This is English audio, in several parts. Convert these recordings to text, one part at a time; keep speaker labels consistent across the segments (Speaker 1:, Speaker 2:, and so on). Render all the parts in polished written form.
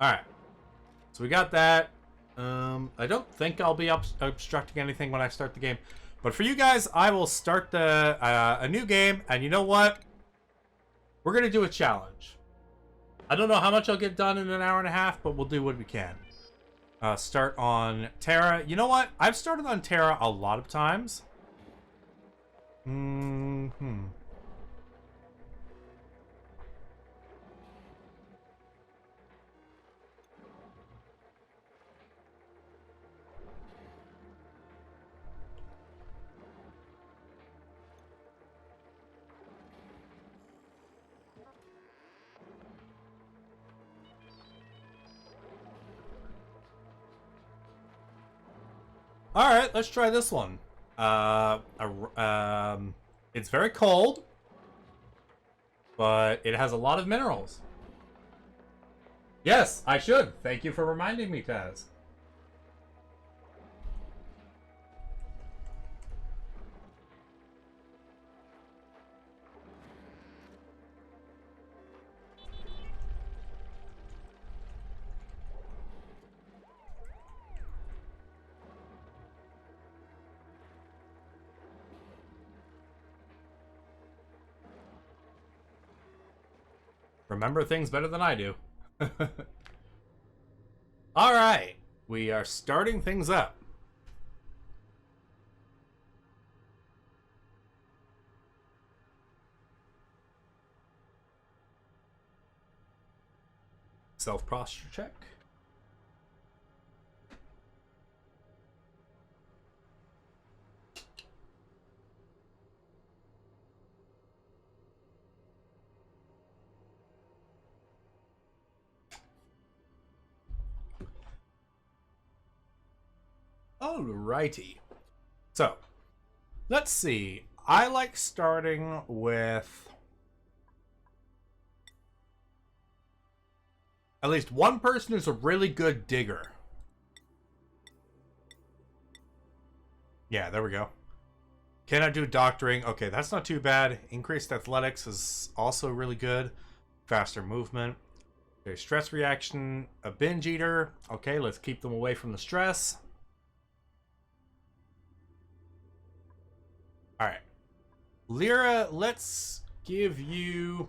Speaker 1: Alright. So we got that. I don't think I'll be obstructing anything when I start the game. But for you guys, I will start a new game. And you know what? We're going to do a challenge. I don't know how much I'll get done in an hour and a half, but we'll do what we can. Start on Terra. You know what? I've started on Terra a lot of times. Alright, let's try this one. It's very cold, but it has a lot of minerals. Yes, I should. Thank you for reminding me, Taz. Remember things better than I do. Alright, we are starting things up. Self-posture check. Alrighty. So, let's see. I like starting with at least one person who's a really good digger. Yeah, there we go. Cannot do doctoring. Okay, that's not too bad. Increased athletics is also really good. Faster movement. Okay, stress reaction. A binge eater. Okay, let's keep them away from the stress. Alright. Lyra, let's give you...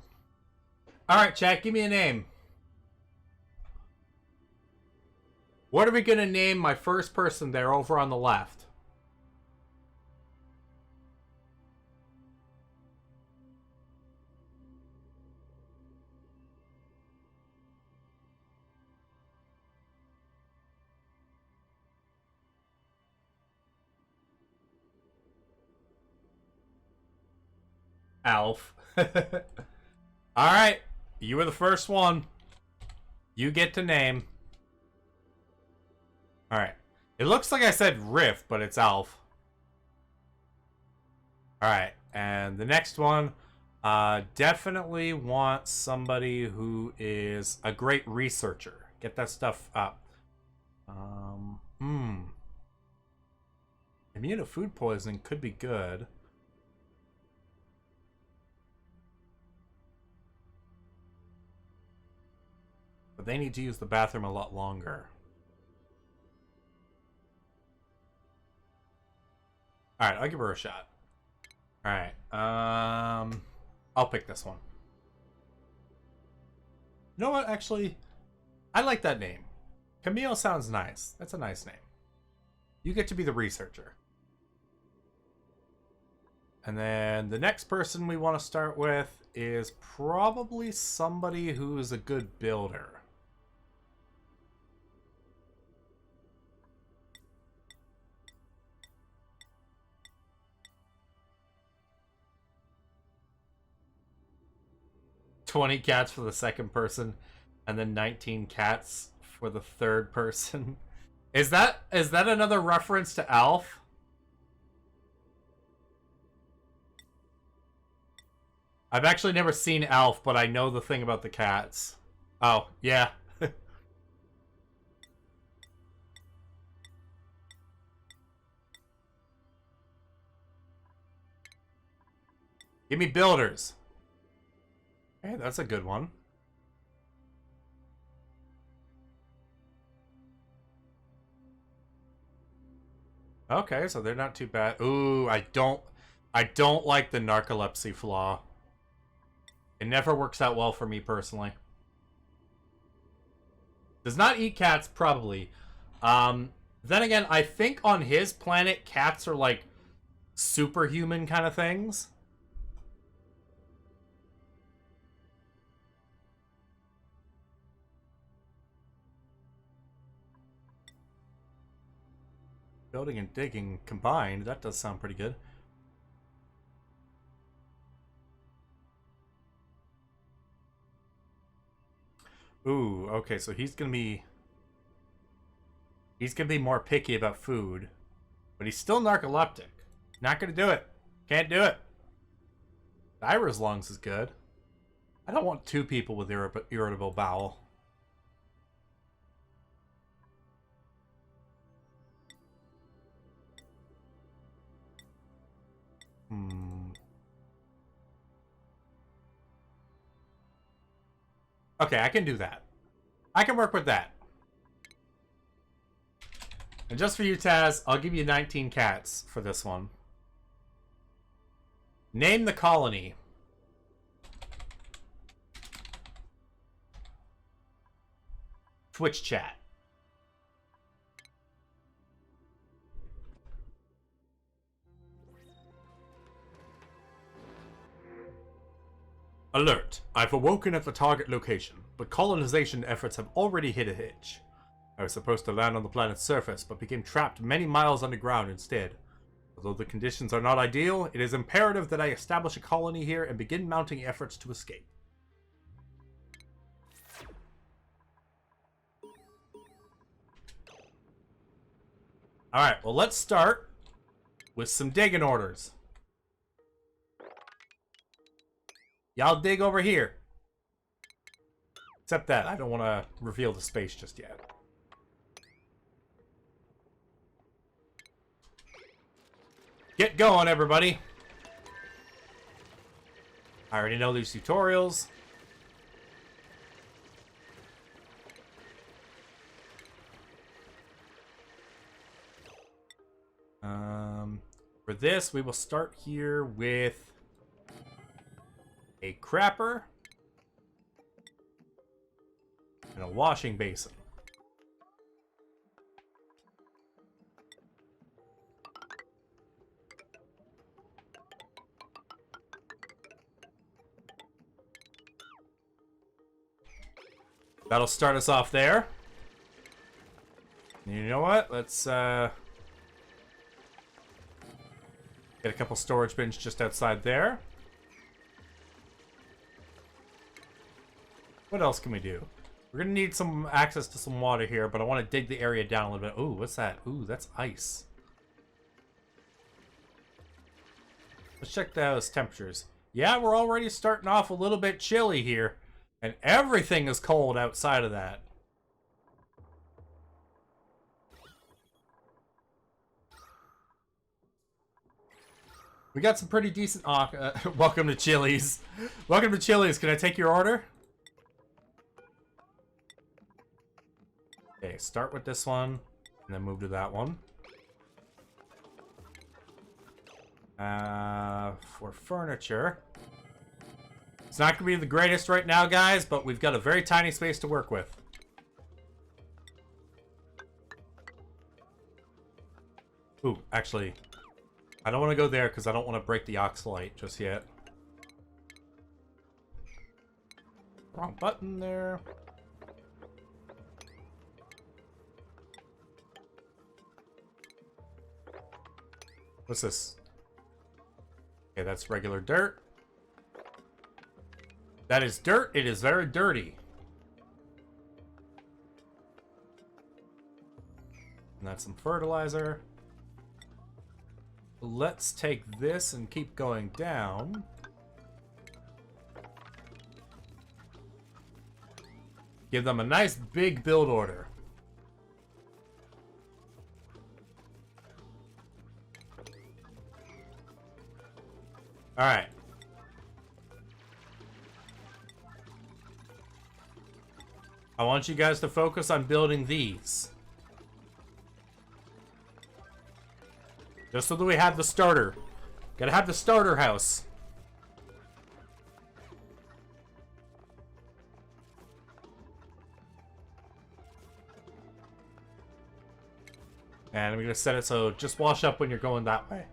Speaker 1: Alright, chat, give me a name. What are we going to name my first person there over on the left? Alf. Alright, you were the first one. You get to name. Alright. It looks like I said Rift, but it's Alf. Alright, and the next one, definitely want somebody who is a great researcher. Get that stuff up. Immune to food poisoning could be good. But they need to use the bathroom a lot longer. Alright, I'll give her a shot. Alright, I'll pick this one. You know what, actually? I like that name. Camille sounds nice. That's a nice name. You get to be the researcher. And then the next person we want to start with is probably somebody who is a good builder. $20 cats for the second person, and then 19 cats for the third person. Is that another reference to Alf? I've actually never seen Alf, but I know the thing about the cats. Oh, yeah. Give me builders. Hey, that's a good one. Okay, so they're not too bad. Ooh, I don't like the narcolepsy flaw. It never works out well for me personally. Does not eat cats, probably. Then again, I think on his planet, cats are like superhuman kind of things. Building and digging combined, that does sound pretty good. Ooh, okay, so he's gonna be more picky about food, but he's still narcoleptic. Not gonna do it. Can't do it. Ira's lungs is good. I don't want two people with irritable bowel. Okay, I can do that. I can work with that. And just for you, Taz, I'll give you 19 cats for this one. Name the colony. Twitch chat. Alert. I've awoken at the target location, but colonization efforts have already hit a hitch. I was supposed to land on the planet's surface, but became trapped many miles underground instead. Although the conditions are not ideal, it is imperative that I establish a colony here and begin mounting efforts to escape. Alright, well let's start with some digging orders. Y'all dig over here. Except that, I don't want to reveal the space just yet. Get going, everybody. I already know these tutorials. For this, we will start here with a crapper and a washing basin. That'll start us off there. You know what? Let's get a couple storage bins just outside there. What else can we do? We're gonna need some access to some water here, but I want to dig the area down a little bit. Ooh, what's that? Ooh, that's ice. Let's check those temperatures. Yeah, we're already starting off a little bit chilly here, and everything is cold outside of that. We got some pretty decent... welcome to Chili's. Welcome to Chili's. Can I take your order? Okay, start with this one, and then move to that one. For furniture. It's not going to be the greatest right now, guys, but we've got a very tiny space to work with. Ooh, actually... I don't want to go there because I don't want to break the oxalite just yet. Wrong button there. What's this? Okay, that's regular dirt. That is dirt. It is very dirty. And that's some fertilizer. Let's take this and keep going down. Give them a nice big build order. Alright. I want you guys to focus on building these. Just so that we have the starter. Gotta have the starter house. And I'm gonna set it so just wash up when you're going that way.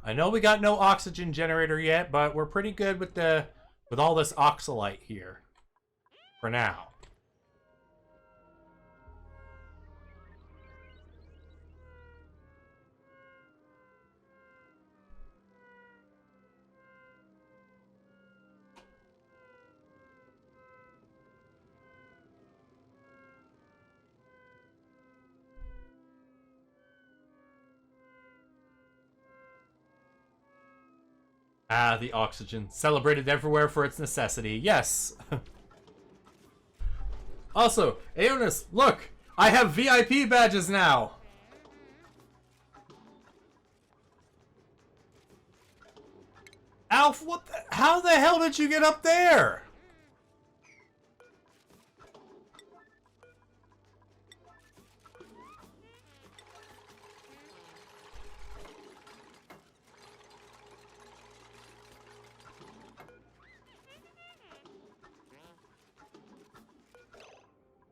Speaker 1: I know we got no oxygen generator yet, but we're pretty good with all this oxalite here. For now. Ah, the oxygen. Celebrated everywhere for its necessity. Yes. Also, Aeonis, look! I have VIP badges now! Alf, how the hell did you get up there?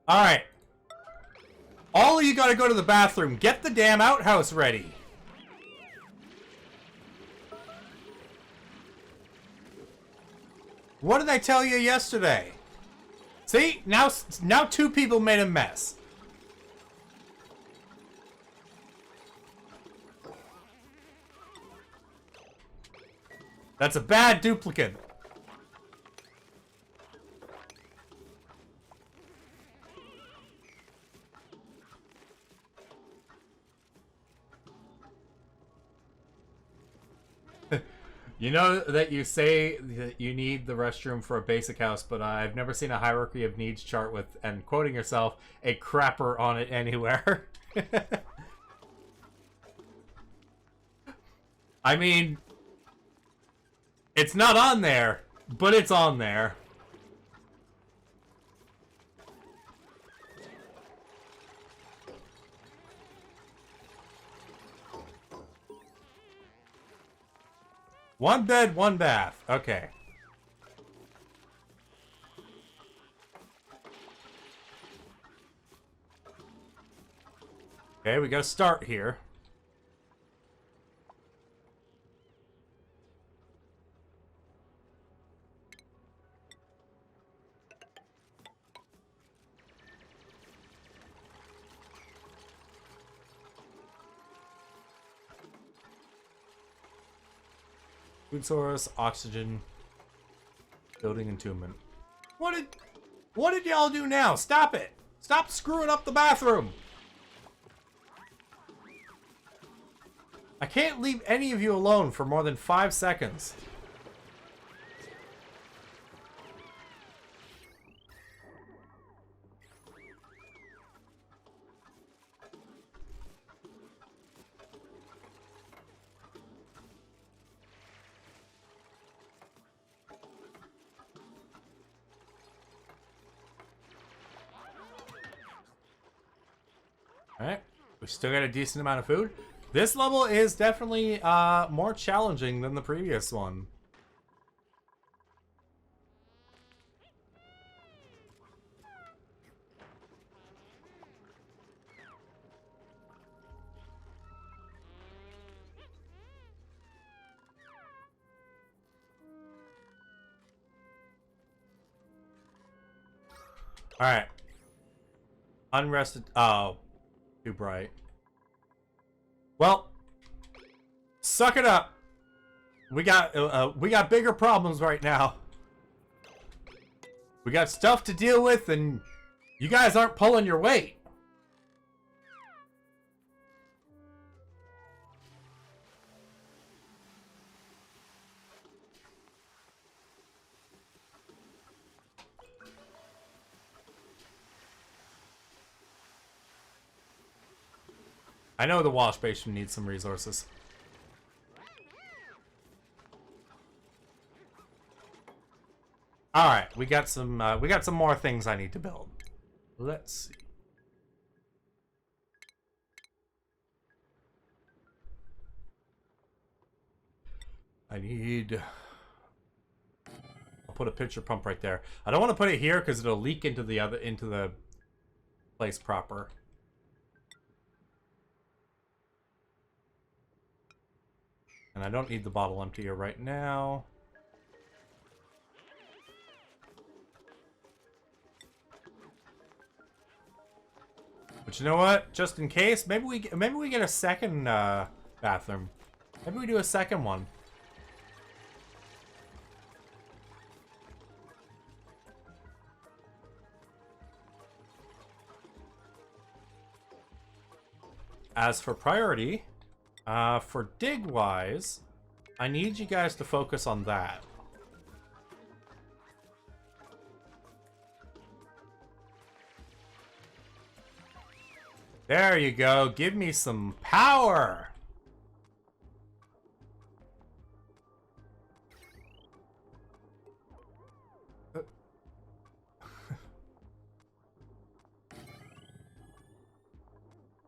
Speaker 1: Alright. All of you gotta go to the bathroom. Get the damn outhouse ready. What did I tell you yesterday? See? Now two people made a mess. That's a bad duplicate. You know that you say that you need the restroom for a basic house, but I've never seen a hierarchy of needs chart with, and quoting yourself, a crapper on it anywhere. I mean, it's not on there, but it's on there. One bed, one bath. Okay. Okay, we gotta start here. Food source, oxygen, building entombment. What did y'all do now? Stop it! Stop screwing up the bathroom! I can't leave any of you alone for more than 5 seconds. Alright, we still got a decent amount of food. This level is definitely more challenging than the previous one. Alright. Unrested. Oh. Too bright. Well, suck it up. We got bigger problems right now. We got stuff to deal with, and you guys aren't pulling your weight. I know the wash basin needs some resources. All right, we got some more things I need to build. Let's see. I need. I'll put a pitcher pump right there. I don't want to put it here because it'll leak into the place proper. And I don't need the bottle emptier right now. But you know what? Just in case, maybe we get a second bathroom. Maybe we do a second one. As for priority, for dig-wise, I need you guys to focus on that. There you go. Give me some power.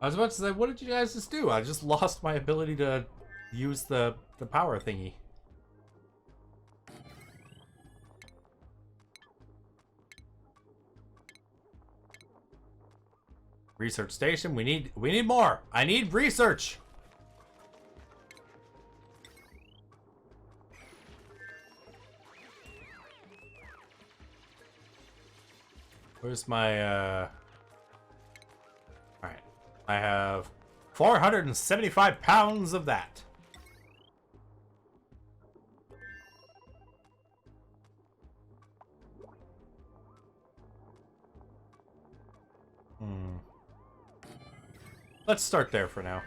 Speaker 1: I was about to say, what did you guys just do? I just lost my ability to use the power thingy. Research station. We need more. I need research. Where's my all right. I have 475 pounds of that. Let's start there for now.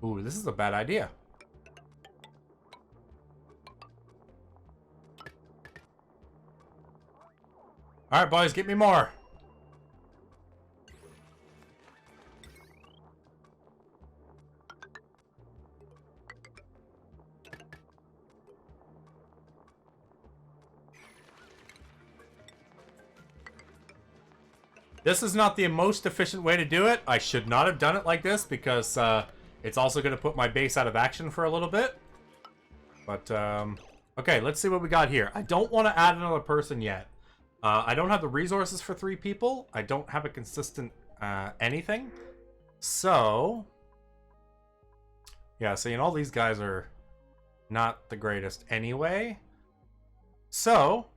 Speaker 1: Ooh, this is a bad idea. All right, boys, get me more. This is not the most efficient way to do it. I should not have done it like this because it's also going to put my base out of action for a little bit. But, okay, let's see what we got here. I don't want to add another person yet. I don't have the resources for 3 people. I don't have a consistent anything. So, yeah, so, all these guys are not the greatest anyway. So,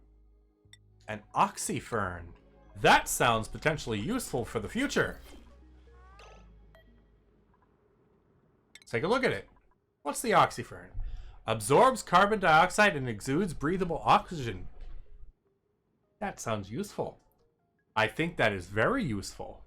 Speaker 1: an oxyfern. That sounds potentially useful for the future. Let's take a look at it. What's the oxyfern? Absorbs carbon dioxide and exudes breathable oxygen. That sounds useful. I think that is very useful.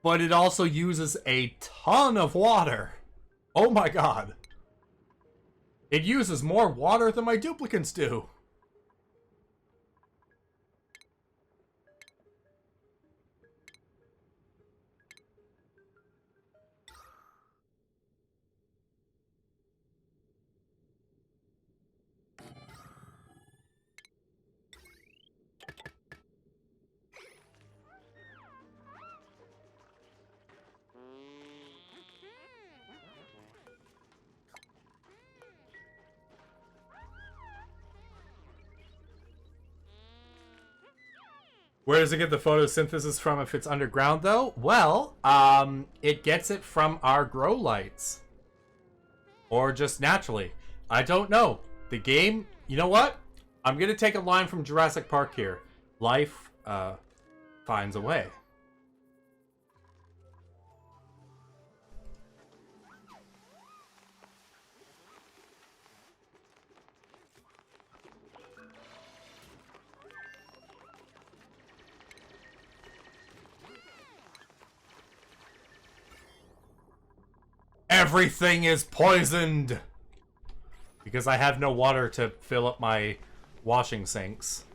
Speaker 1: But it also uses a ton of water. Oh my god. It uses more water than my duplicants do. Where does it get the photosynthesis from if it's underground, though? Well, it gets it from our grow lights. Or just naturally. I don't know. The game, you know what? I'm going to take a line from Jurassic Park here. Life finds a way. Everything is poisoned. Because I have no water to fill up my washing sinks.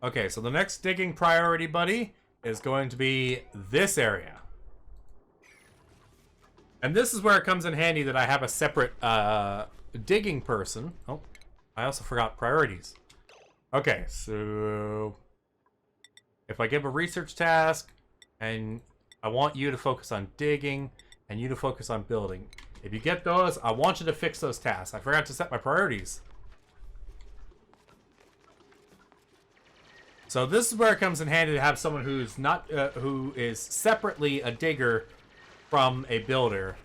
Speaker 1: Okay, so the next digging priority, buddy, is going to be this area. And this is where it comes in handy that I have a separate digging person. Oh, I also forgot priorities. Okay, so if I give a research task and I want you to focus on digging and you to focus on building. If you get those, I want you to fix those tasks. I forgot to set my priorities. So this is where it comes in handy to have someone who's not, who is separately a digger from a builder.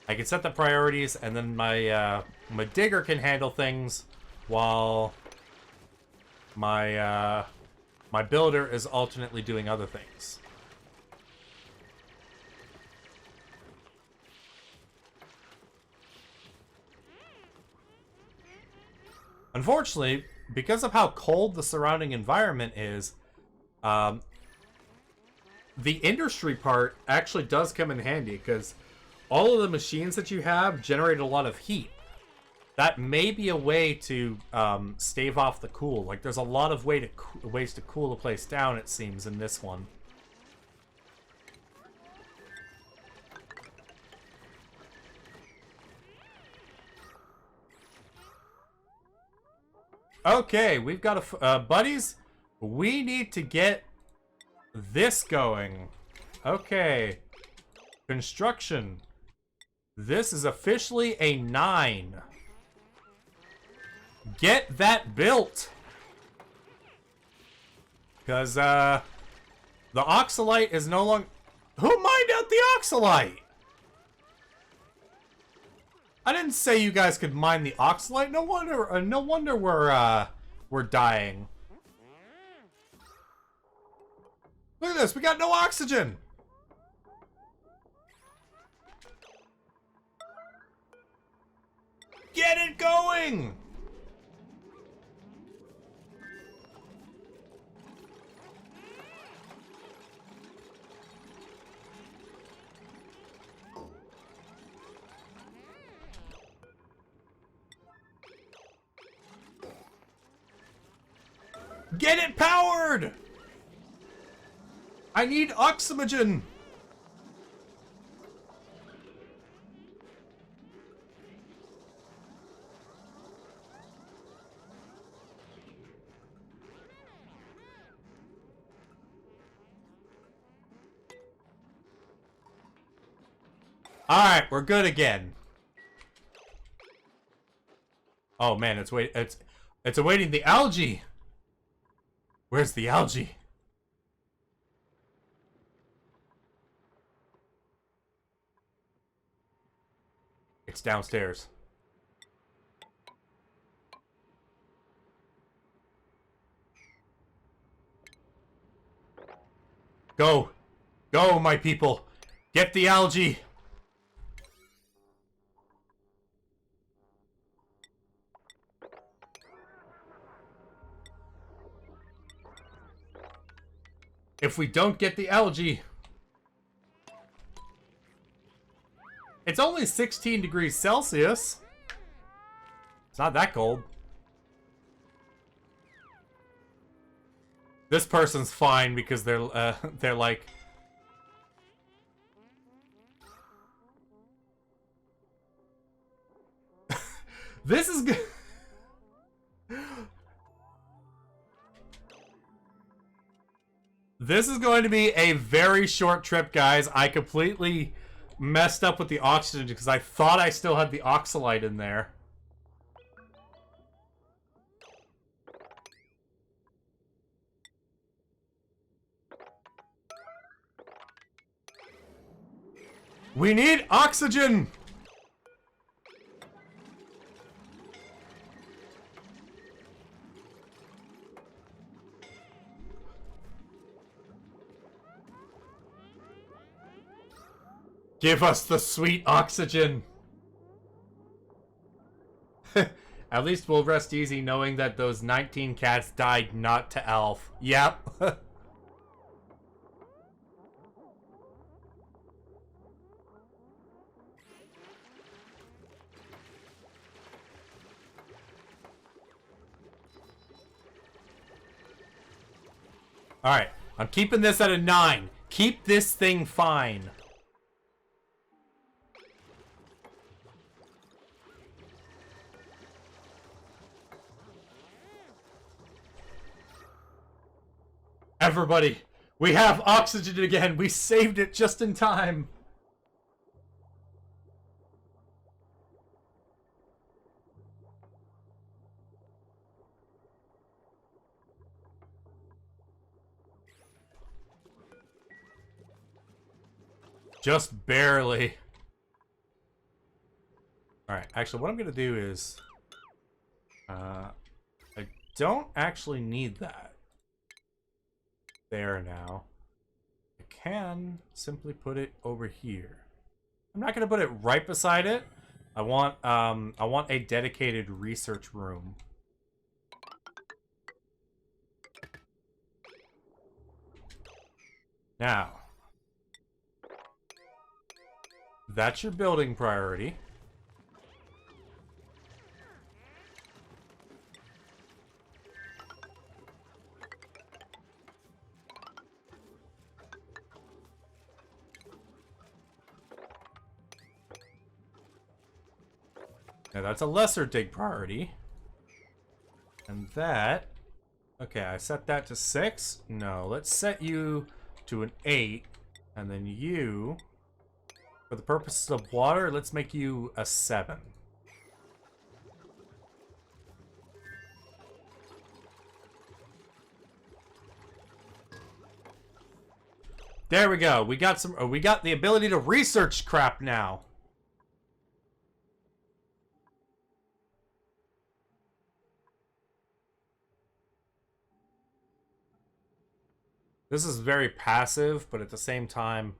Speaker 1: I can set the priorities, and then my my digger can handle things while my my builder is alternately doing other things. Unfortunately, because of how cold the surrounding environment is, the industry part actually does come in handy because all of the machines that you have generate a lot of heat. That may be a way to stave off the cool. Like, there's a lot of ways to cool the place down, it seems, in this one. Okay, we've got a... buddies, we need to get this going. Okay. Construction. This is officially a 9. Get that built. Because, the oxalite is no longer... Who mined out the oxalite? I didn't say you guys could mine the oxalite. No wonder we're dying. Look at this. We got no oxygen. Get it going. Get it powered! I need oxygen! Alright, we're good again. Oh man, it's awaiting the algae! Where's the algae? It's downstairs. Go! Go, my people! Get the algae! If we don't get the algae... It's only 16 degrees Celsius. It's not that cold. This person's fine because they're like... This is good. This is going to be a very short trip, guys. I completely messed up with the oxygen because I thought I still had the oxalite in there. We need oxygen! Give us the sweet oxygen! At least we'll rest easy knowing that those 19 cats died not to Alf. Yep. Alright, I'm keeping this at a 9. Keep this thing fine. Everybody, we have oxygen again. We saved it just in time. Just barely. Alright, actually what I'm going to do is... I don't actually need that. There now. I can simply put it over here. I'm not going to put it right beside it. I want a dedicated research room. Now, that's your building priority. Now that's a lesser dig priority. And that... Okay, I set that to 6. No, let's set you to an 8. And then you... For the purposes of water, let's make you a 7. There we go. We got some... we got the ability to research crap now. This is very passive, but at the same time,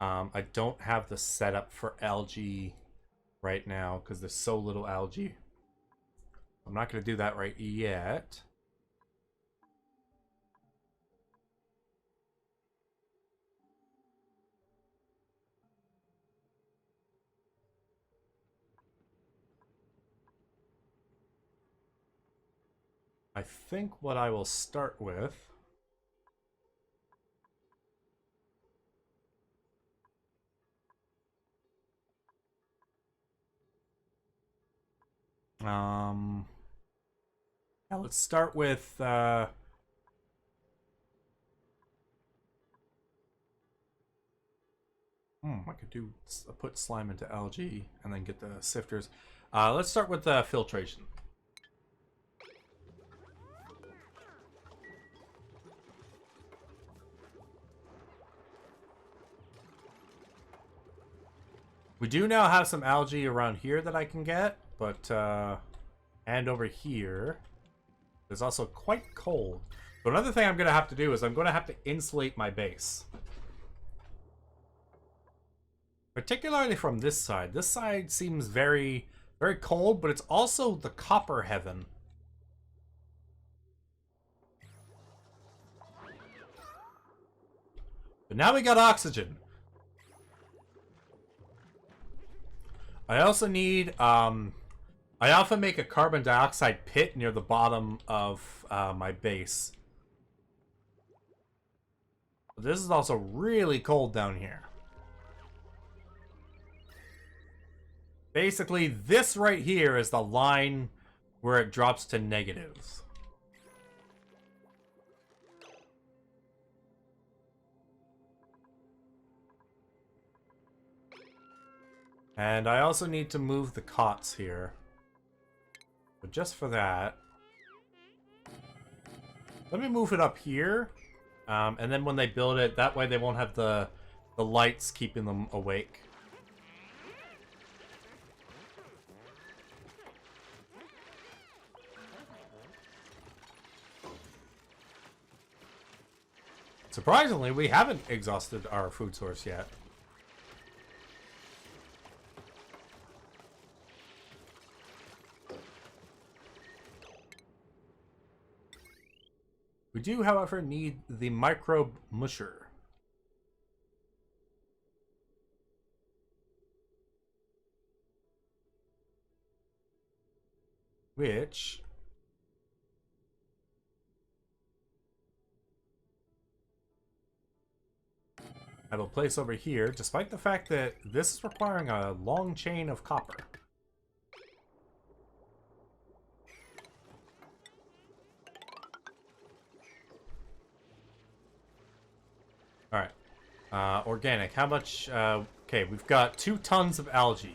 Speaker 1: I don't have the setup for algae right now because there's so little algae. I'm not going to do that right yet. I think what I will start with... Yeah, let's start with, I could do, put slime into algae and then get the sifters. Let's start with filtration. We do now have some algae around here that I can get, but, and over here. It's also quite cold. But another thing I'm going to have to do is I'm going to have to insulate my base. Particularly from this side. This side seems very, very cold, but it's also the copper heaven. But now we got oxygen. I also need, I often make a carbon dioxide pit near the bottom of my base. But this is also really cold down here. Basically, this right here is the line where it drops to negatives. And I also need to move the cots here. But just for that, let me move it up here. And then when they build it, that way they won't have the lights keeping them awake. Surprisingly, we haven't exhausted our food source yet. We do, however, need the microbe musher. Which... I have a place over here, despite the fact that this is requiring a long chain of copper. Alright. Organic. How much? Okay, we've got 2 tons of algae.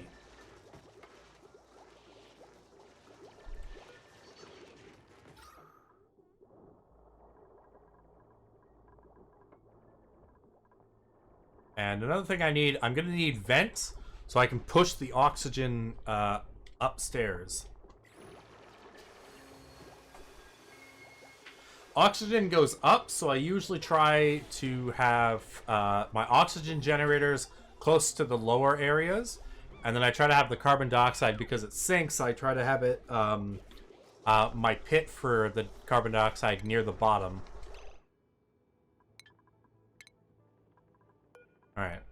Speaker 1: And another thing I need, I'm going to need vents so I can push the oxygen upstairs. Oxygen goes up, so I usually try to have my oxygen generators close to the lower areas. And then I try to have the carbon dioxide, because it sinks, I try to have it, my pit for the carbon dioxide near the bottom. Alright.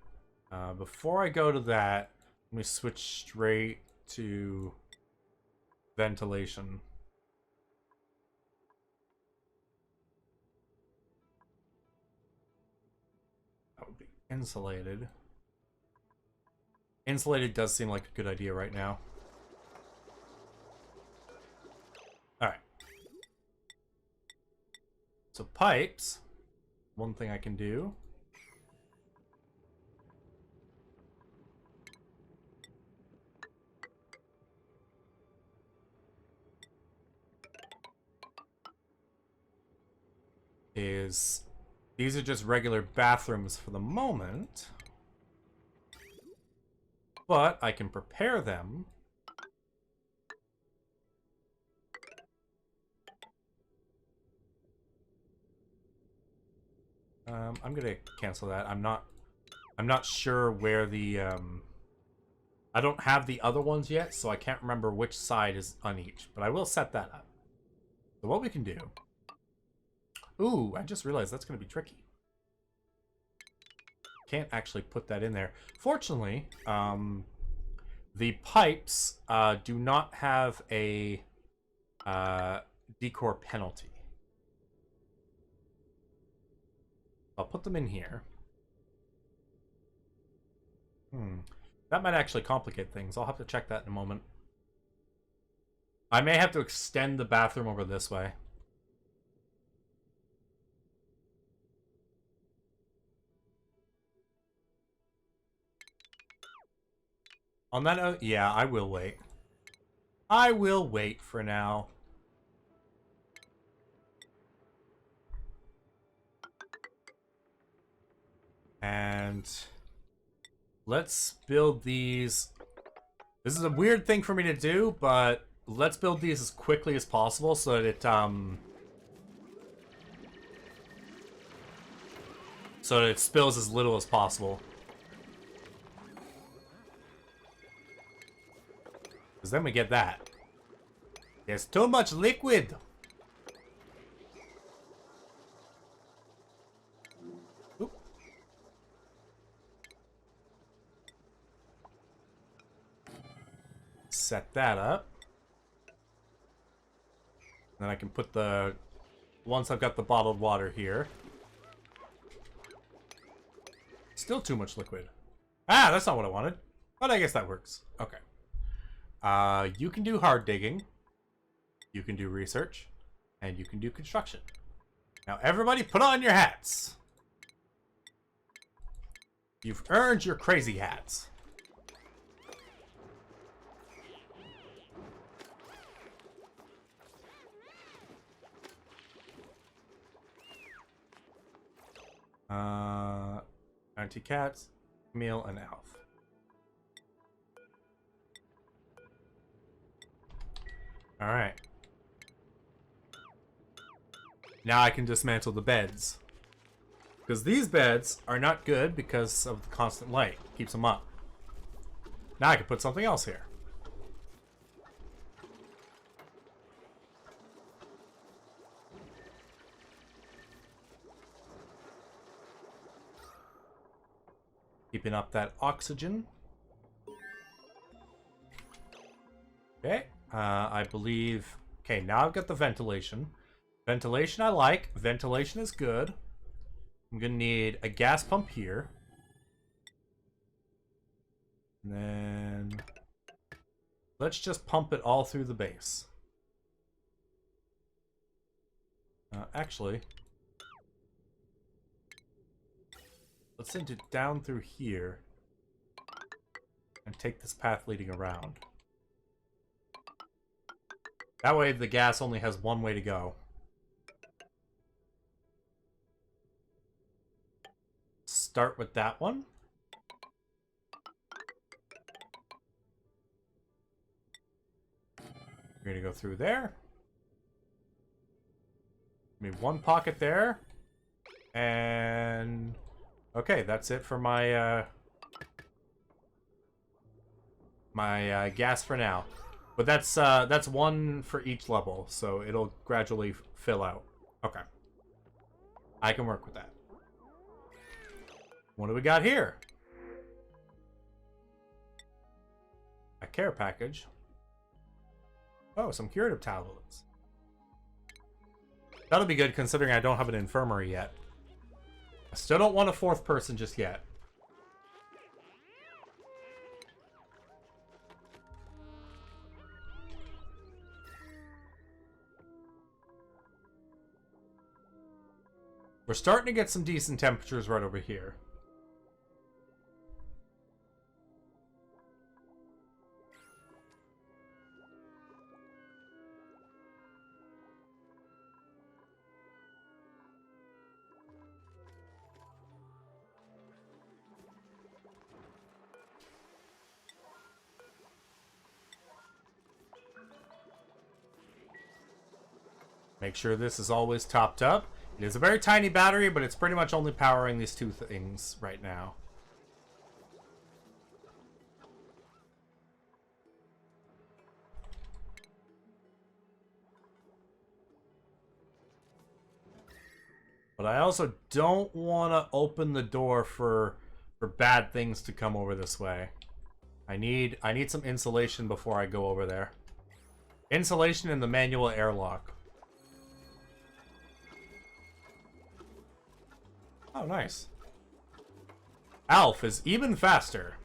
Speaker 1: Before I go to that, let me switch straight to ventilation. That would be insulated. Insulated does seem like a good idea right now. Alright. So pipes, one thing I can do. Is these are just regular bathrooms for the moment, but I can prepare them. I'm gonna cancel that. I'm not sure where the I don't have the other ones yet, so I can't remember which side is on each, but I will set that up. So what we can do. Ooh, I just realized that's going to be tricky. Can't actually put that in there. Fortunately, the pipes do not have a decor penalty. I'll put them in here. That might actually complicate things. I'll have to check that in a moment. I may have to extend the bathroom over this way. On that note, yeah, I will wait. I will wait for now. And let's build these. This is a weird thing for me to do, but let's build these as quickly as possible so that it spills as little as possible. Because then we get that. There's too much liquid. Oop. Set that up. Then I can put the... Once I've got the bottled water here. Still too much liquid. Ah, that's not what I wanted. But I guess that works. Okay. You can do hard digging, you can do research, and you can do construction. Now everybody put on your hats. You've earned your crazy hats. Anti-cats, Camille, and Alf. Alright. Now I can dismantle the beds. Because these beds are not good because of the constant light. Keeps them up. Now I can put something else here. Keeping up that oxygen. Okay. I believe... Okay, now I've got the ventilation. Ventilation I like. Ventilation is good. I'm going to need a gas pump here. And then let's just pump it all through the base. Actually, let's send it down through here and take this path leading around. That way the gas only has one way to go. Start with that one. We're gonna go through there. Maybe one pocket there. And okay, that's it for my gas for now. But that's one for each level, so it'll gradually fill out. Okay. I can work with that. What do we got here? A care package. Oh, some curative tablets. That'll be good considering I don't have an infirmary yet. I still don't want a fourth person just yet. We're starting to get some decent temperatures right over here. Make sure this is always topped up. It is a very tiny battery, but it's pretty much only powering these two things right now. But I also don't want to open the door for bad things to come over this way. I need some insulation before I go over there. Insulation and the manual airlock. Oh, nice. Alf is even faster.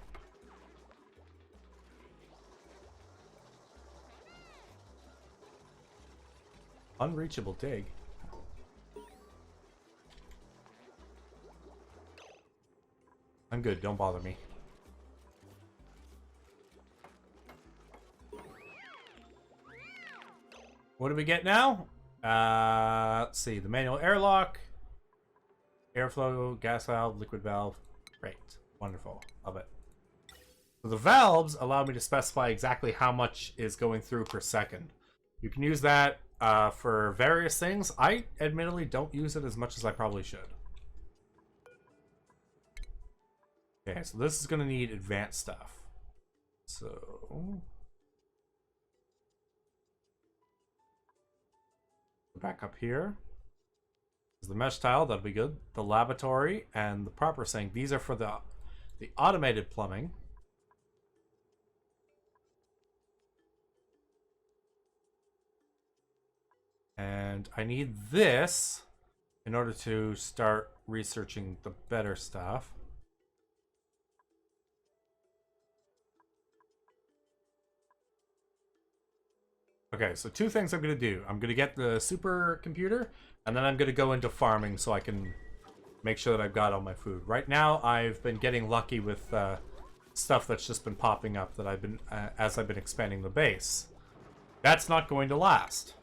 Speaker 1: Unreachable dig. I'm good, don't bother me. What do we get now? Let's see, the manual airlock. Airflow, gas valve, liquid valve. Great. Wonderful. Love it. So the valves allow me to specify exactly how much is going through per second. You can use that for various things. I admittedly don't use it as much as I probably should. Okay, so this is going to need advanced stuff. So back up here. The mesh tile, that'll be good. The lavatory and the proper sink. These are for the automated plumbing. And I need this in order to start researching the better stuff. Okay, so two things I'm going to do. I'm going to get the supercomputer, and then I'm going to go into farming so I can make sure that I've got all my food. Right now, I've been getting lucky with stuff that's just been popping up that I've been as I've been expanding the base. That's not going to last.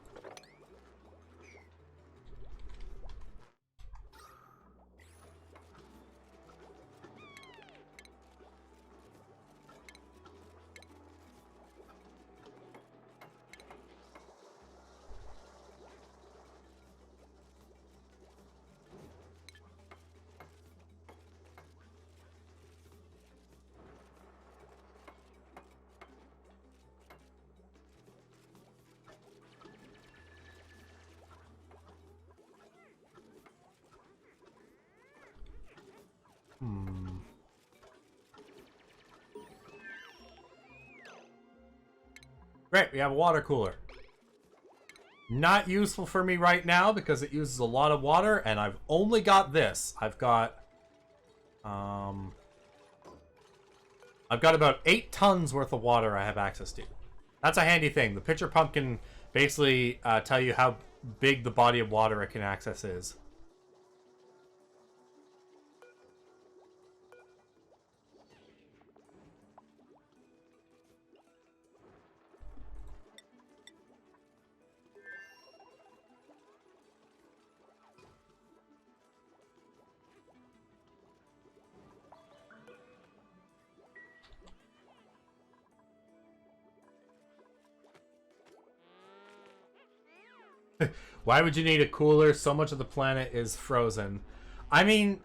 Speaker 1: Great, we have a water cooler. Not useful for me right now because it uses a lot of water, and I've only got this. I've got I've got about 8 tons worth of water I have access to. That's a handy thing. The pitcher pump can basically tell you how big the body of water it can access is. Why would you need a cooler? So much of the planet is frozen. I mean,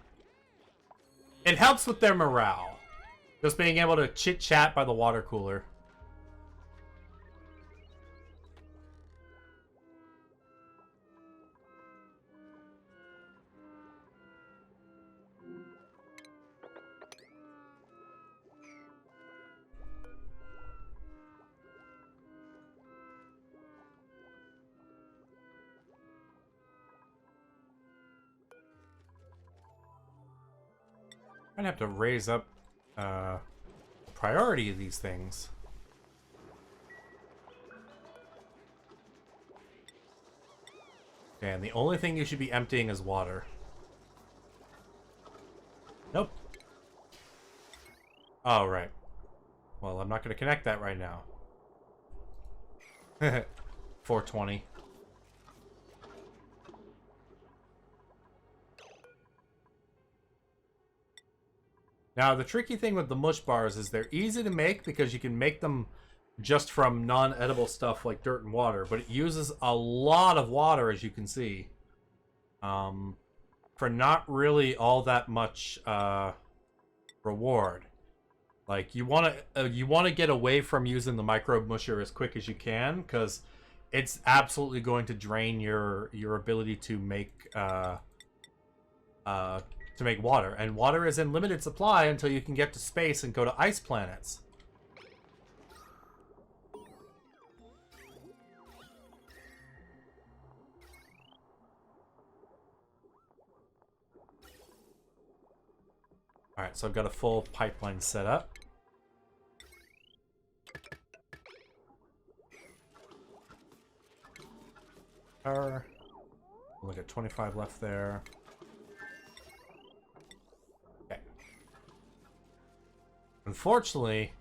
Speaker 1: it helps with their morale. Just being able to chit-chat by the water cooler. I'm gonna have to raise up priority of these things. And the only thing you should be emptying is water. Nope. Oh, right. Well, I'm not going to connect that right now. 420. Now, the tricky thing with the mush bars is they're easy to make because you can make them just from non-edible stuff like dirt and water, but it uses a lot of water, as you can see, for not really all that much reward. Like, you want to get away from using the microbe musher as quick as you can, because it's absolutely going to drain your ability to make water, and water is in limited supply until you can get to space and go to ice planets. Alright, so I've got a full pipeline set up. Look at 25 left there. Okay. Unfortunately...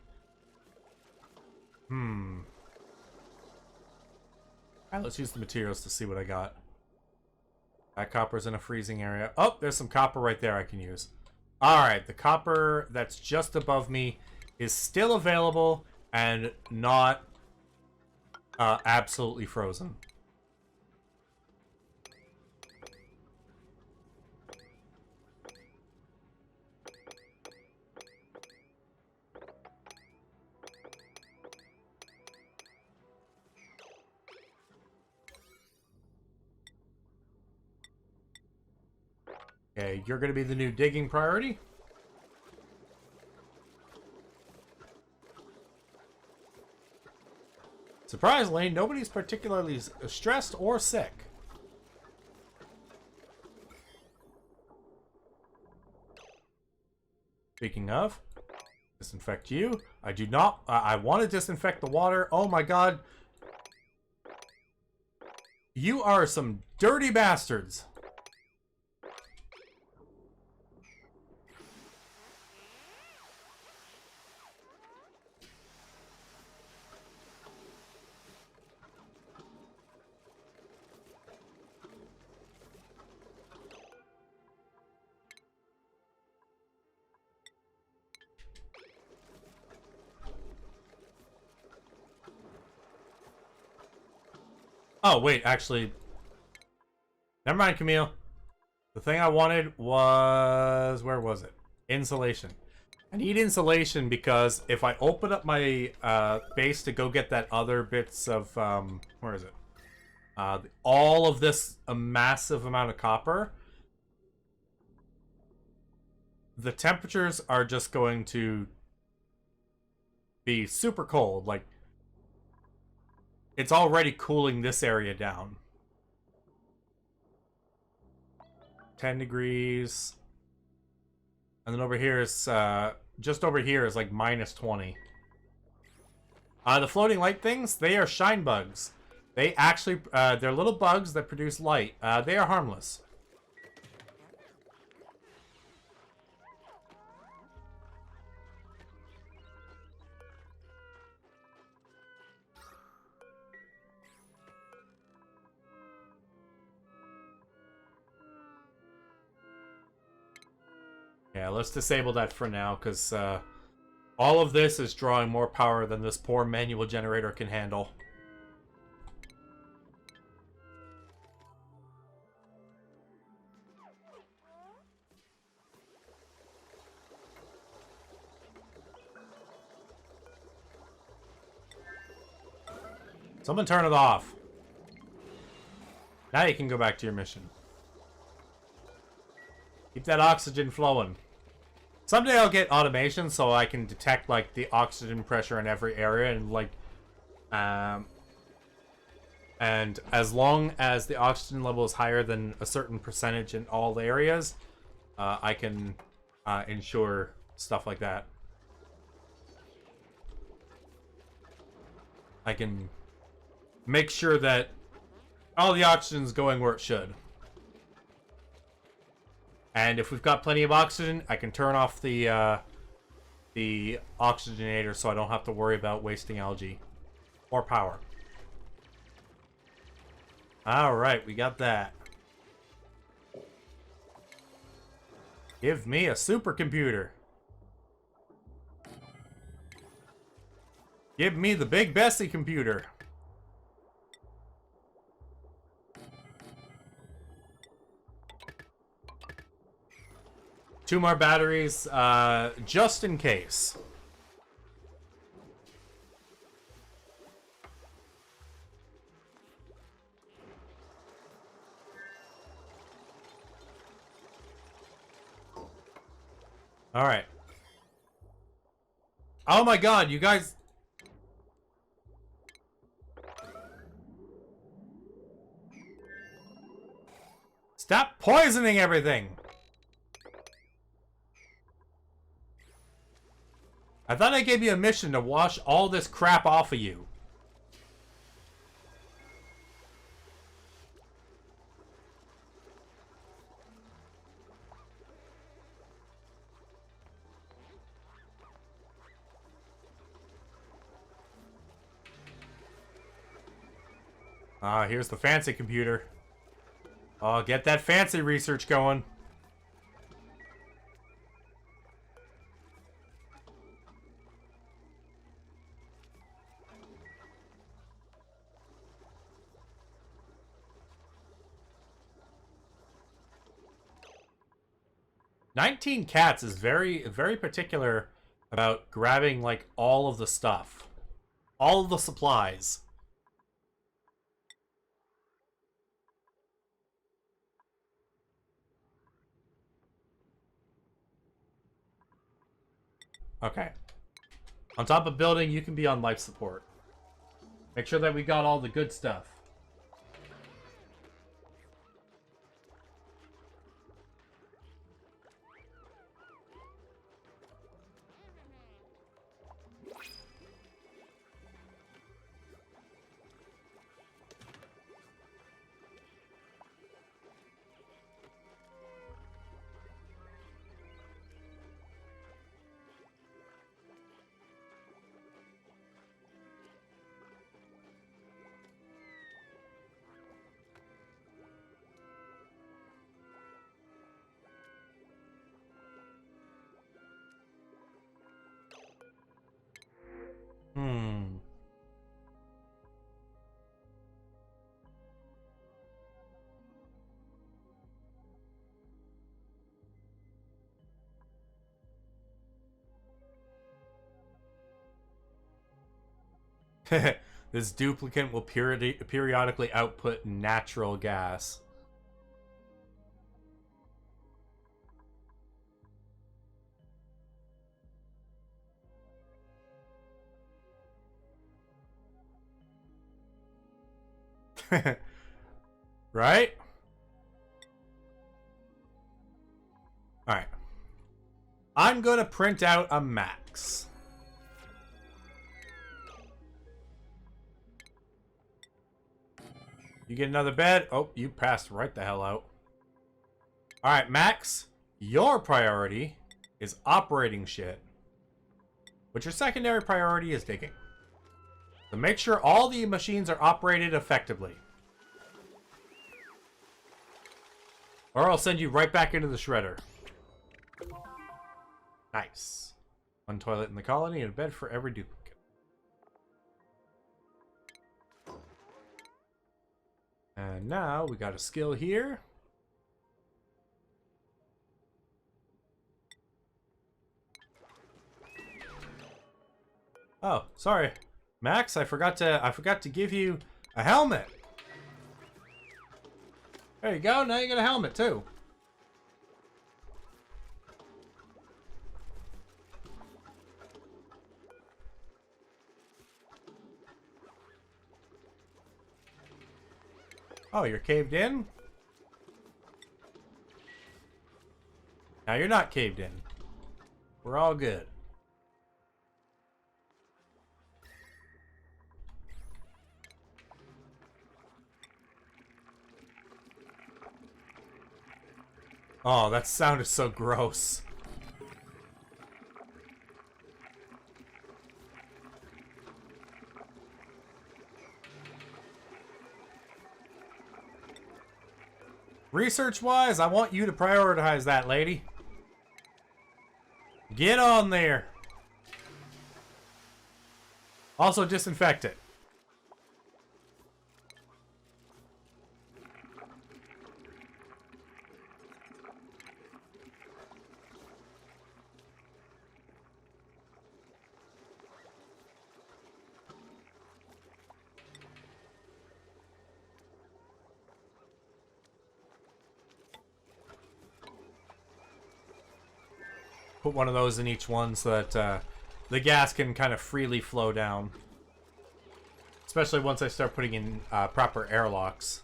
Speaker 1: Alright, let's use the materials to see what I got. That copper's in a freezing area. Oh, there's some copper right there I can use. Alright, the copper that's just above me is still available and not absolutely frozen. Okay, you're going to be the new digging priority. Surprisingly, nobody's particularly stressed or sick. Speaking of, disinfect you. I do not... I want to disinfect the water. Oh my god. You are some dirty bastards. Oh, wait, actually... Never mind, Camille. The thing I wanted was... Where was it? Insulation. I need insulation because if I open up my base to go get that other bits of... where is it? All of this, a massive amount of copper. The temperatures are just going to be super cold. Like... It's already cooling this area down. 10 degrees. And then over here is just over here is like minus 20. The floating light things, they are shine bugs. They actually, they're little bugs that produce light. They are harmless. Yeah, let's disable that for now, because all of this is drawing more power than this poor manual generator can handle. Someone turn it off. Now you can go back to your mission. Keep that oxygen flowing. Someday I'll get automation so I can detect like the oxygen pressure in every area and like and as long as the oxygen level is higher than a certain percentage in all areas, I can ensure stuff like that. I can make sure that all the oxygen's going where it should. And if we've got plenty of oxygen, I can turn off the oxygenator so I don't have to worry about wasting algae or power. Alright, we got that. Give me a supercomputer. Give me the Big Bessie computer. Two more batteries, just in case. All right. Oh my God, you guys. Stop poisoning everything. I thought I gave you a mission to wash all this crap off of you. Here's the fancy computer. Oh, get that fancy research going. "19 Cats" is very, very particular about grabbing, like, all of the stuff. All of the supplies. Okay. On top of building, you can be on life support. Make sure that we got all the good stuff. Hmm. This duplicate will periodically output natural gas. Right? Alright. I'm going to print out a max. You get another bed. Oh, you passed right the hell out. All right, Max, your priority is operating shit. But your secondary priority is digging. So make sure all the machines are operated effectively. Or I'll send you right back into the shredder. Nice. One toilet in the colony and a bed for every duplicate. And now we got a skill here. Oh, sorry. Max, I forgot to give you a helmet. There you go. Now you get a helmet too. Oh, you're caved in? Now you're not caved in. We're all good. Oh, that sound is so gross. Research-wise, I want you to prioritize that, lady. Get on there. Also, disinfect it. Put one of those in each one so that the gas can kind of freely flow down. Especially once I start putting in proper airlocks.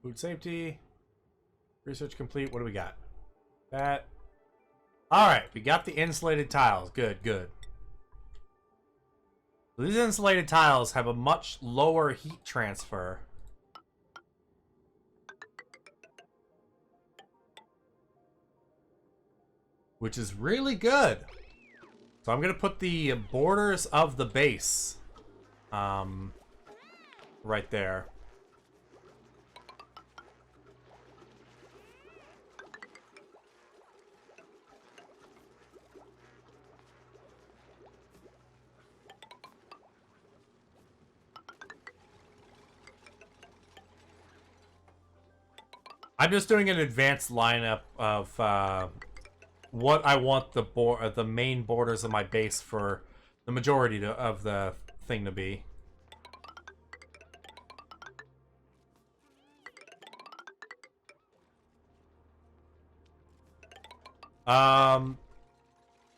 Speaker 1: Food safety. Research complete. What do we got? That. Alright, we got the insulated tiles. Good, good. These insulated tiles have a much lower heat transfer. Which is really good. So I'm going to put the borders of the base right there. I'm just doing an advanced lineup of what I want the main borders of my base for the majority of the thing to be.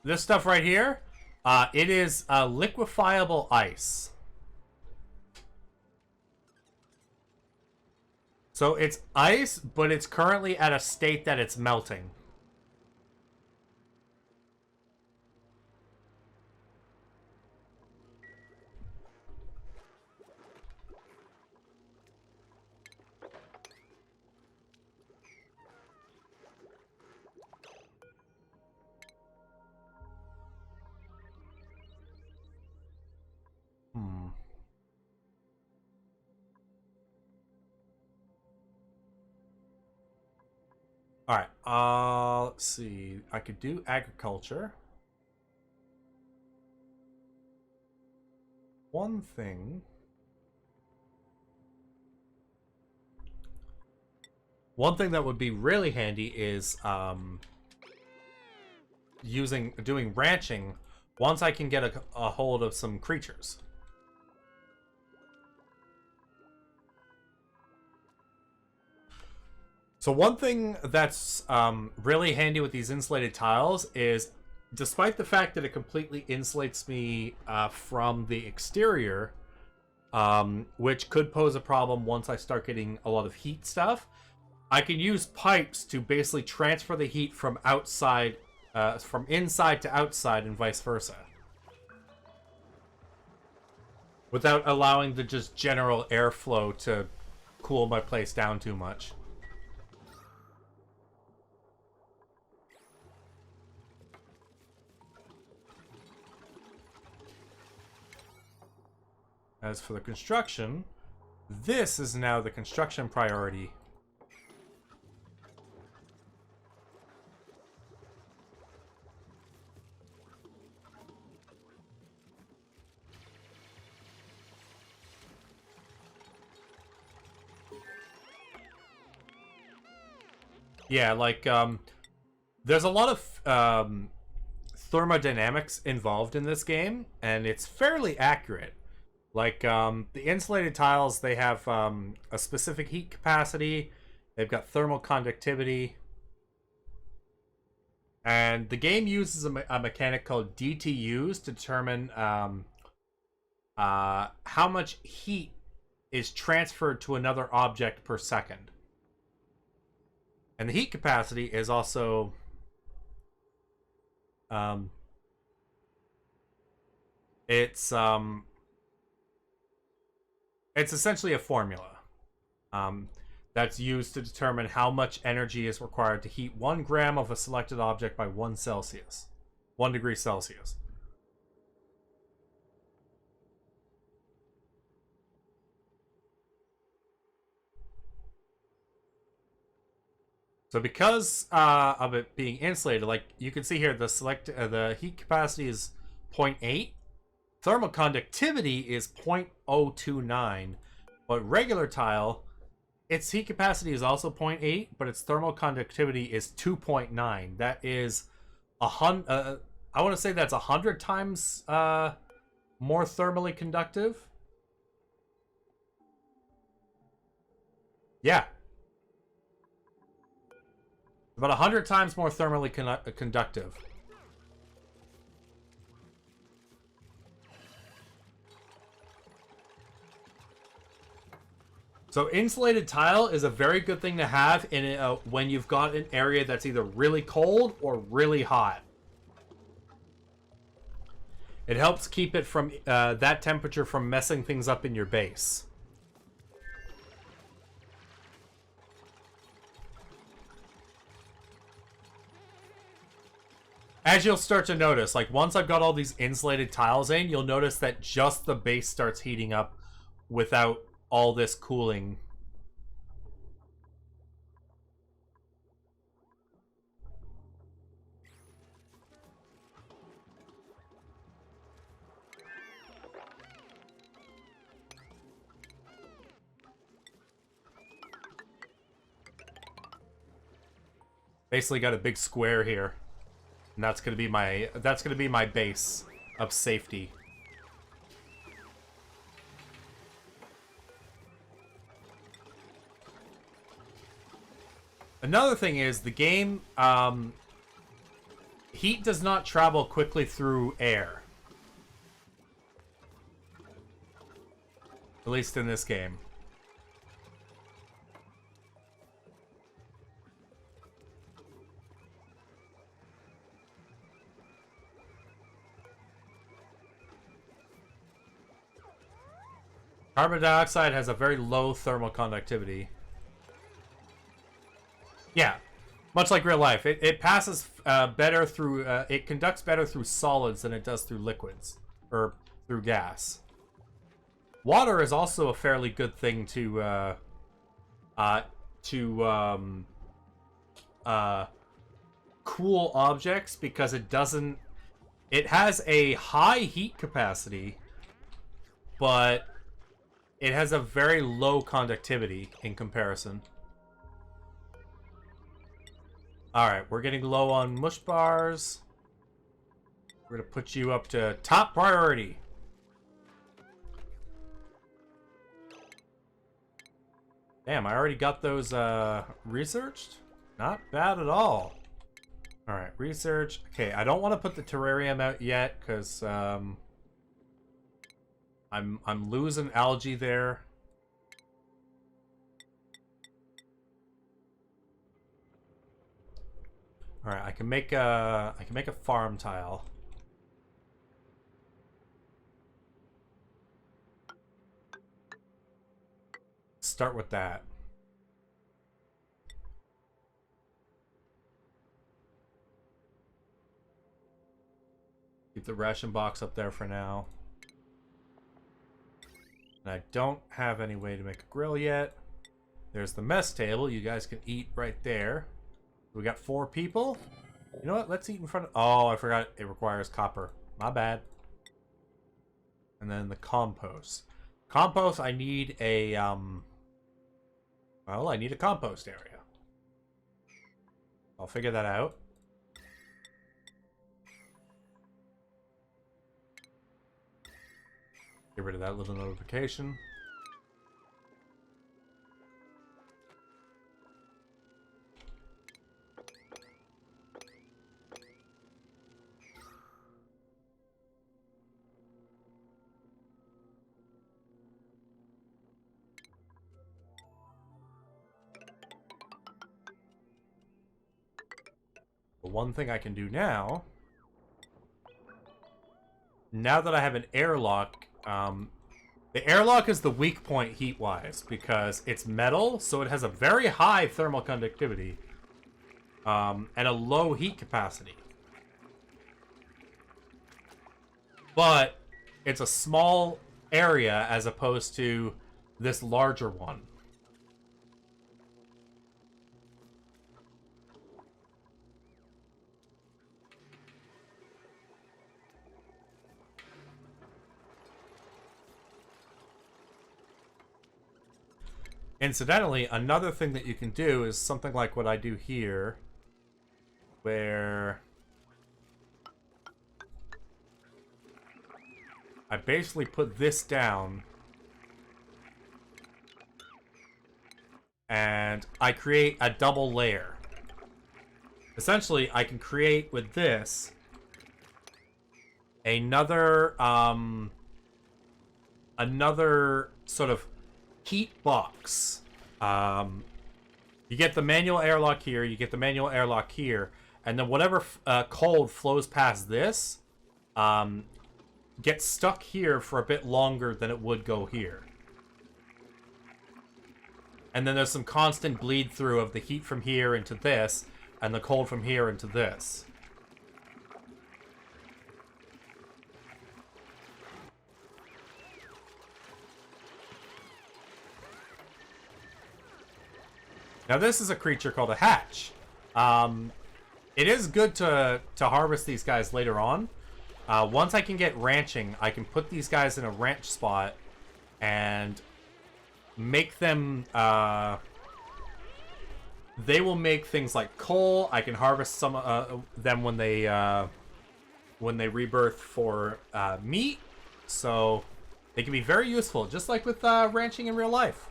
Speaker 1: This stuff right here, it is liquefiable ice. So it's ice, but it's currently at a state that it's melting. Alright, let's see. I could do agriculture. One thing that would be really handy is doing ranching once I can get a hold of some creatures. So one thing that's really handy with these insulated tiles is, despite the fact that it completely insulates me from the exterior, which could pose a problem once I start getting a lot of heat stuff, I can use pipes to basically transfer the heat from outside, from inside to outside and vice versa. Without allowing the just general airflow to cool my place down too much. As for the construction, this is now the construction priority. Yeah, like, there's a lot of thermodynamics involved in this game, and it's fairly accurate. Like, the insulated tiles, they have a specific heat capacity, they've got thermal conductivity, and the game uses a mechanic called DTUs to determine how much heat is transferred to another object per second. And the heat capacity is also it's essentially a formula that's used to determine how much energy is required to heat 1 gram of a selected object by 1 degree Celsius. So because of it being insulated, like you can see here, the heat capacity is 0.8. Thermal conductivity is 0.029. But regular tile, its heat capacity is also 0.8, but its thermal conductivity is 2.9. That is I want to say that's 100 times more thermally conductive. Yeah. About 100 times more thermally conductive. So insulated tile is a very good thing to have in when you've got an area that's either really cold or really hot. It helps keep it from that temperature from messing things up in your base. As you'll start to notice, like once I've got all these insulated tiles in, you'll notice that just the base starts heating up without all this cooling. Basically got a big square here. And that's gonna be my base of safety. Another thing is the game heat does not travel quickly through air. At least in this game. Carbon dioxide has a very low thermal conductivity. Yeah, much like real life. It passes better through... it conducts better through solids than it does through liquids. Or through gas. Water is also a fairly good thing to cool objects because it doesn't... It has a high heat capacity, but it has a very low conductivity in comparison. Alright, we're getting low on mush bars. We're gonna put you up to top priority. Damn, I already got those researched? Not bad at all. Alright, research. Okay, I don't want to put the terrarium out yet, because I'm losing algae there. All right, I can make a farm tile. Start with that. Keep the ration box up there for now. And I don't have any way to make a grill yet. There's the mess table. You guys can eat right there. We got 4 people. You know what? Let's eat in front of... Oh, I forgot it requires copper. My bad. And then the compost. Compost, I need a... Well, I need a compost area. I'll figure that out. Get rid of that little notification. The one thing I can do now that I have an airlock, the airlock is the weak point heat-wise because it's metal, so it has a very high thermal conductivity and a low heat capacity. But it's a small area as opposed to this larger one. Incidentally, another thing that you can do is something like what I do here, where I basically put this down and I create a double layer. Essentially, I can create with this another sort of heat box. You get the manual airlock here, you get the manual airlock here, and then whatever cold flows past this gets stuck here for a bit longer than it would go here. And then there's some constant bleed through of the heat from here into this, and the cold from here into this. Now this is a creature called a hatch. It is good to harvest these guys later on. Once I can get ranching, I can put these guys in a ranch spot and make them... they will make things like coal. I can harvest some them when they rebirth for meat. So they can be very useful, just like with ranching in real life.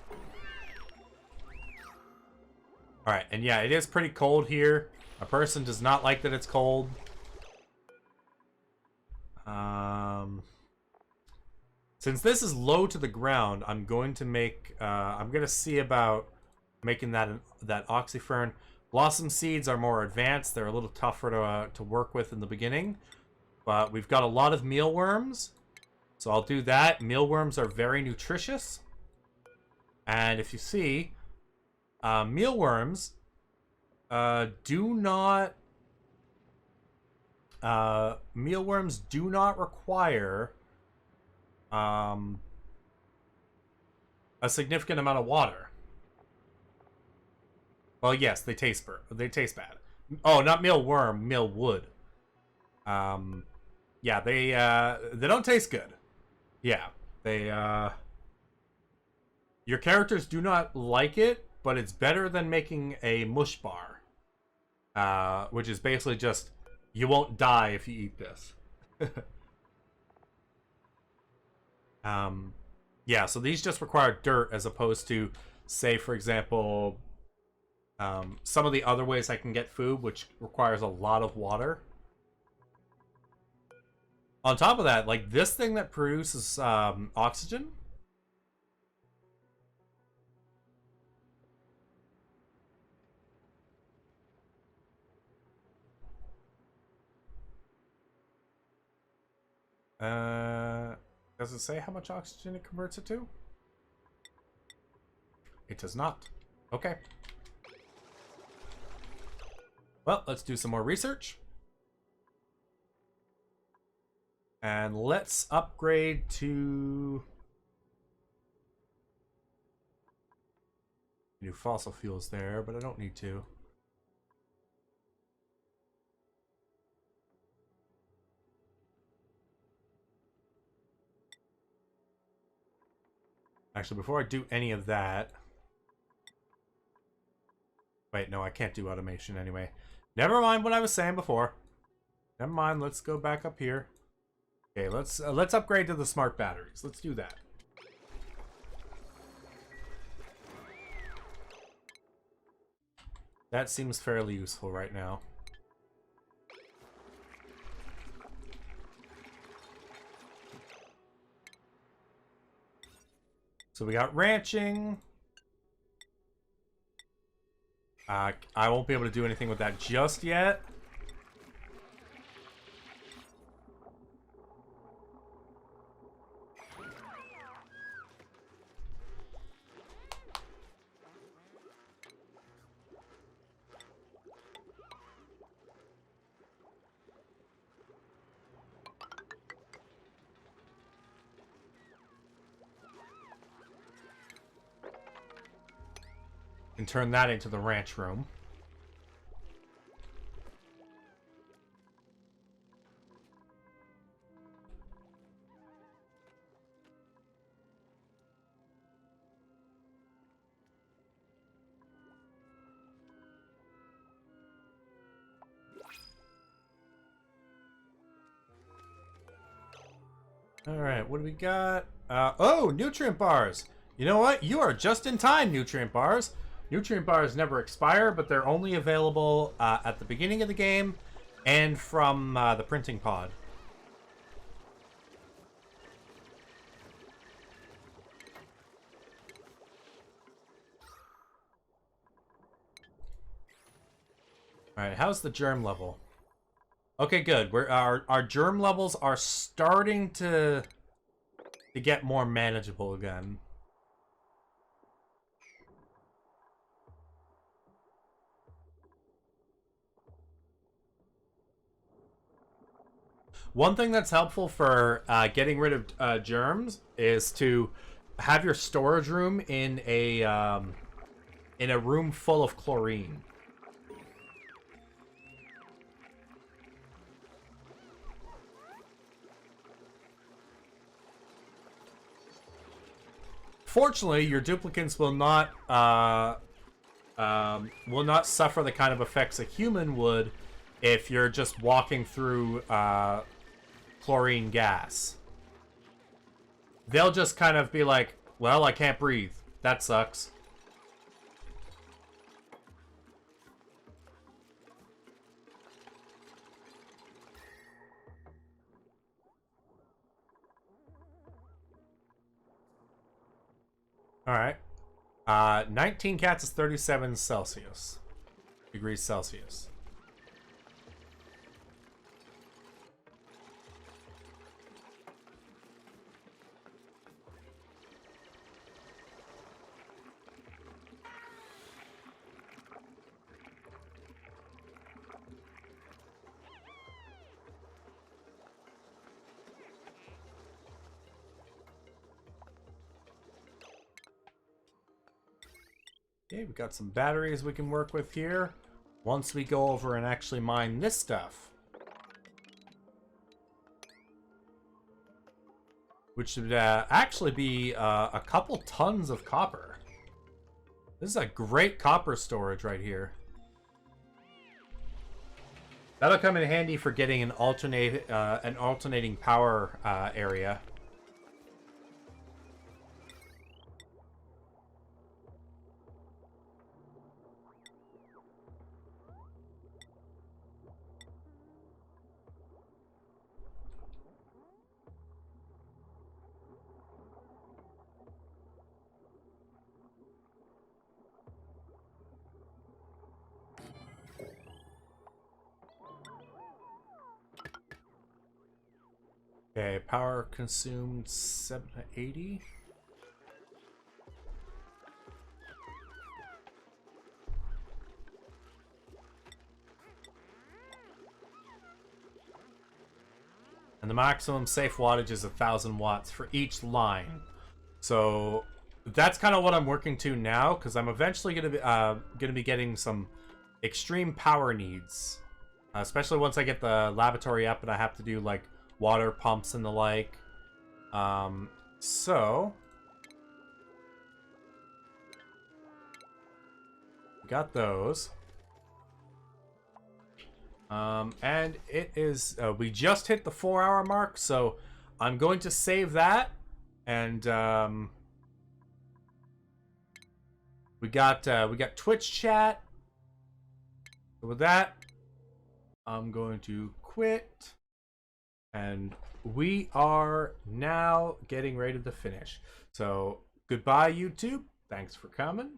Speaker 1: Alright, and yeah, it is pretty cold here. A person does not like that it's cold. Since this is low to the ground, I'm going to make... I'm going to see about making that oxyfern. Blossom seeds are more advanced. They're a little tougher to work with in the beginning. But we've got a lot of mealworms. So I'll do that. Mealworms are very nutritious. And if you see... mealworms do not require a significant amount of water. Well, yes, they taste bad. Oh, not mealworm, mealwood. Yeah, they don't taste good. Yeah, your characters do not like it. But it's better than making a mush bar. Which is basically just, you won't die if you eat this. Yeah, so these just require dirt as opposed to, say, for example, some of the other ways I can get food, which requires a lot of water. On top of that, like this thing that produces oxygen... Does it say how much oxygen it converts it to? It does not. Okay. Well, let's do some more research. And let's upgrade to new fossil fuels there, but I don't need to. Actually, before I do any of that... Wait, no, I can't do automation anyway. Never mind what I was saying before. Never mind, let's go back up here. Okay, let's upgrade to the smart batteries. Let's do that. That seems fairly useful right now. So we got ranching. I won't be able to do anything with that just yet. And turn that into the ranch room. Alright, what do we got? Oh, nutrient bars! You know what? You are just in time, nutrient bars. Nutrient bars never expire, but they're only available at the beginning of the game and from the printing pod. Alright, how's the germ level? Okay, good. Our germ levels are starting to get more manageable again. One thing that's helpful for getting rid of germs is to have your storage room in a room full of chlorine. Fortunately, your duplicants will not suffer the kind of effects a human would if you're just walking through chlorine gas. They'll just kind of be like, well, I can't breathe. That sucks. Alright. 19 cats is 37 Celsius. Degrees Celsius. Okay, we got some batteries we can work with here. Once we go over and actually mine this stuff. Which should actually be a couple tons of copper. This is a great copper storage right here. That'll come in handy for getting an alternating power area. Okay, power consumed 780. And the maximum safe wattage is 1,000 watts for each line. So that's kind of what I'm working to now, because I'm eventually gonna be getting some extreme power needs, especially once I get the lavatory up and I have to do like water pumps and the like. So we got those. And it is we just hit the 4-hour mark, so I'm going to save that, and we got Twitch chat. So with that, I'm going to quit, and we are now getting ready to finish. So goodbye, YouTube. Thanks for coming.